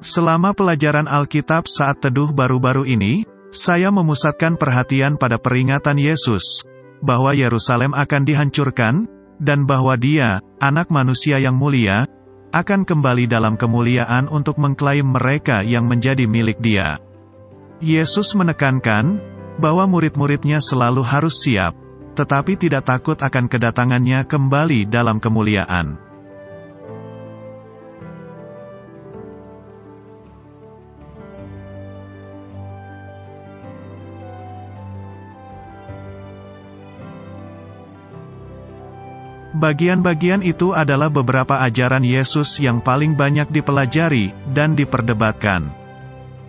Selama pelajaran Alkitab saat teduh baru-baru ini, saya memusatkan perhatian pada peringatan Yesus, bahwa Yerusalem akan dihancurkan, dan bahwa Dia, Anak Manusia yang mulia, akan kembali dalam kemuliaan untuk mengklaim mereka yang menjadi milik Dia. Yesus menekankan bahwa murid-muridnya selalu harus siap, tetapi tidak takut akan kedatangannya kembali dalam kemuliaan. Bagian-bagian itu adalah beberapa ajaran Yesus yang paling banyak dipelajari dan diperdebatkan.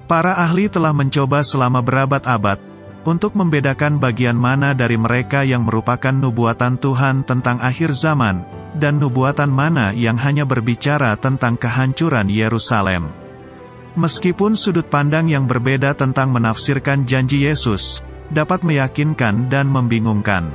Para ahli telah mencoba selama berabad-abad untuk membedakan bagian mana dari mereka yang merupakan nubuatan Tuhan tentang akhir zaman, dan nubuatan mana yang hanya berbicara tentang kehancuran Yerusalem. Meskipun sudut pandang yang berbeda tentang menafsirkan janji Yesus dapat meyakinkan dan membingungkan,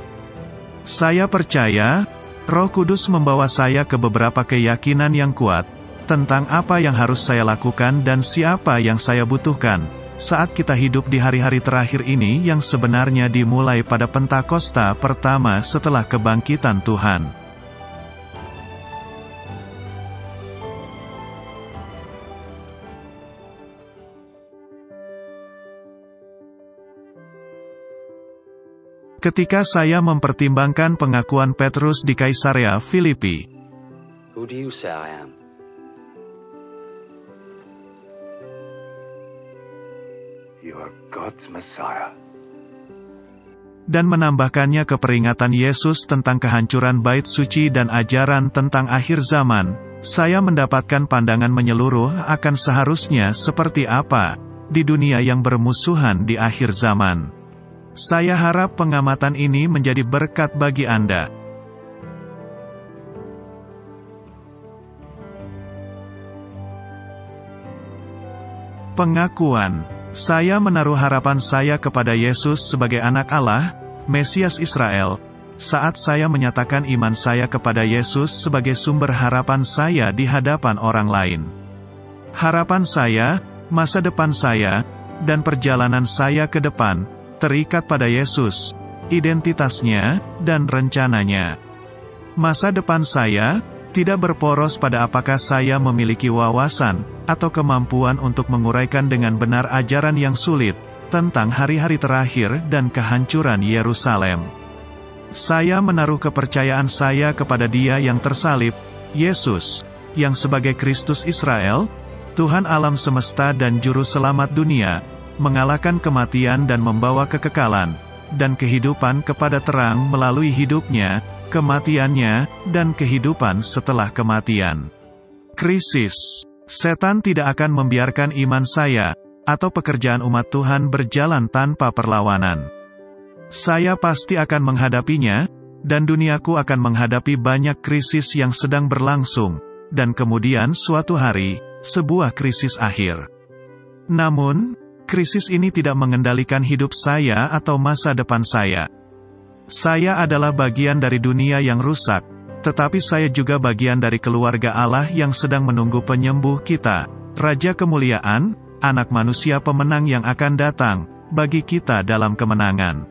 saya percaya Roh Kudus membawa saya ke beberapa keyakinan yang kuat tentang apa yang harus saya lakukan dan siapa yang saya butuhkan saat kita hidup di hari-hari terakhir ini yang sebenarnya dimulai pada Pentakosta pertama setelah kebangkitan Tuhan. Ketika saya mempertimbangkan pengakuan Petrus di Kaisarea Filipi, Who do you say I am? You are God's Messiah. dan menambahkannya ke peringatan Yesus tentang kehancuran bait suci dan ajaran tentang akhir zaman, saya mendapatkan pandangan menyeluruh akan seharusnya seperti apa di dunia yang bermusuhan di akhir zaman. Saya harap pengamatan ini menjadi berkat bagi Anda. Pengakuan. Saya menaruh harapan saya kepada Yesus sebagai anak Allah, Mesias Israel, saat saya menyatakan iman saya kepada Yesus sebagai sumber harapan saya di hadapan orang lain. Harapan saya, masa depan saya, dan perjalanan saya ke depan, terikat pada Yesus, identitasnya, dan rencananya. Masa depan saya tidak berporos pada apakah saya memiliki wawasan atau kemampuan untuk menguraikan dengan benar ajaran yang sulit tentang hari-hari terakhir dan kehancuran Yerusalem. Saya menaruh kepercayaan saya kepada Dia yang tersalib, Yesus, yang sebagai Kristus Israel, Tuhan alam semesta dan juru selamat dunia, mengalahkan kematian dan membawa kekekalan dan kehidupan kepada terang melalui hidupnya, kematiannya, dan kehidupan setelah kematian. Krisis. Setan tidak akan membiarkan iman saya, atau pekerjaan umat Tuhan berjalan tanpa perlawanan. Saya pasti akan menghadapinya, dan duniaku akan menghadapi banyak krisis yang sedang berlangsung, dan kemudian suatu hari, sebuah krisis akhir. Namun, krisis ini tidak mengendalikan hidup saya atau masa depan saya. Saya adalah bagian dari dunia yang rusak, tetapi saya juga bagian dari keluarga Allah yang sedang menunggu penyembuh kita, Raja Kemuliaan, Anak Manusia pemenang yang akan datang, bagi kita dalam kemenangan.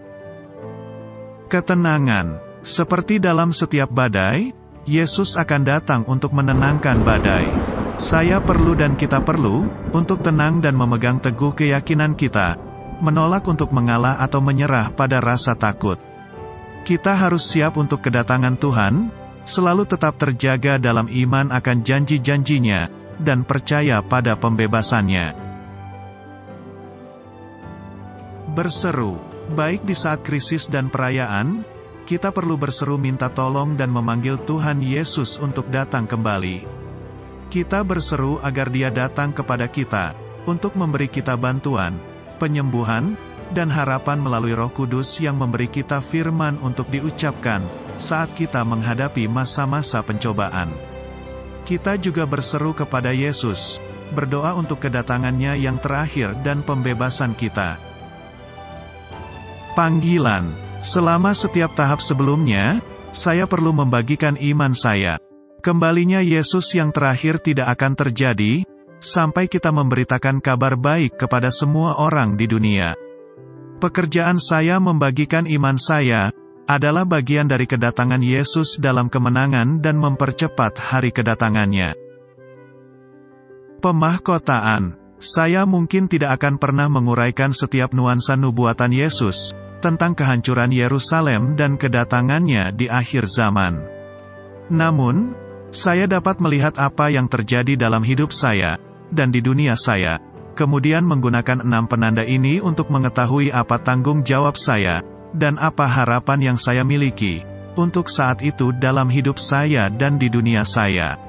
Ketenangan. Seperti dalam setiap badai, Yesus akan datang untuk menenangkan badai. Saya perlu dan kita perlu, untuk tenang dan memegang teguh keyakinan kita, menolak untuk mengalah atau menyerah pada rasa takut. Kita harus siap untuk kedatangan Tuhan, selalu tetap terjaga dalam iman akan janji-janjinya, dan percaya pada pembebasannya. Berseru. Baik di saat krisis dan perayaan, kita perlu berseru minta tolong dan memanggil Tuhan Yesus untuk datang kembali. Kita berseru agar Dia datang kepada kita, untuk memberi kita bantuan, penyembuhan, dan harapan melalui Roh Kudus yang memberi kita firman untuk diucapkan, saat kita menghadapi masa-masa pencobaan. Kita juga berseru kepada Yesus, berdoa untuk kedatangannya yang terakhir dan pembebasan kita. Panggilan. Selama setiap tahap sebelumnya, saya perlu membagikan iman saya. Kembalinya Yesus yang terakhir tidak akan terjadi, sampai kita memberitakan kabar baik kepada semua orang di dunia. Pekerjaan saya membagikan iman saya, adalah bagian dari kedatangan Yesus dalam kemenangan dan mempercepat hari kedatangannya. Pemahkotaan. Saya mungkin tidak akan pernah menguraikan setiap nuansa nubuatan Yesus, tentang kehancuran Yerusalem dan kedatangannya di akhir zaman. Namun, saya dapat melihat apa yang terjadi dalam hidup saya, dan di dunia saya, kemudian menggunakan 6 penanda ini untuk mengetahui apa tanggung jawab saya, dan apa harapan yang saya miliki, untuk saat itu dalam hidup saya dan di dunia saya.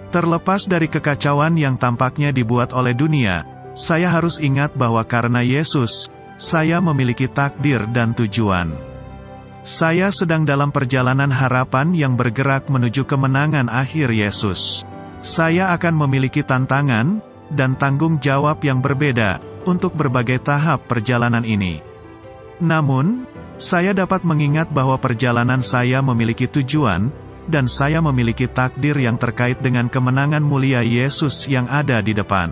Terlepas dari kekacauan yang tampaknya dibuat oleh dunia, saya harus ingat bahwa karena Yesus, saya memiliki takdir dan tujuan. Saya sedang dalam perjalanan harapan yang bergerak menuju kemenangan akhir Yesus. Saya akan memiliki tantangan dan tanggung jawab yang berbeda untuk berbagai tahap perjalanan ini. Namun, saya dapat mengingat bahwa perjalanan saya memiliki tujuan, dan saya memiliki takdir yang terkait dengan kemenangan mulia Yesus yang ada di depan.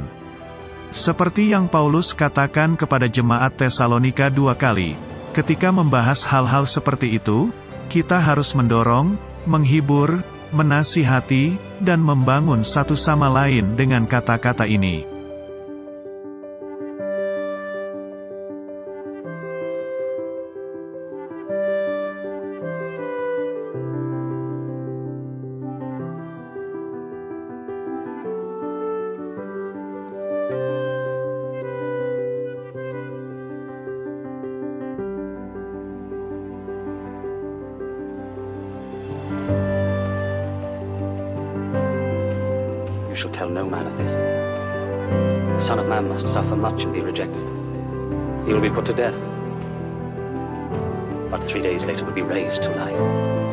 Seperti yang Paulus katakan kepada jemaat Tesalonika 2 kali, ketika membahas hal-hal seperti itu, kita harus mendorong, menghibur, menasihati, dan membangun satu sama lain dengan kata-kata ini. You shall tell no man of this. The Son of Man must suffer much and be rejected. He will be put to death, but 3 days later will be raised to life.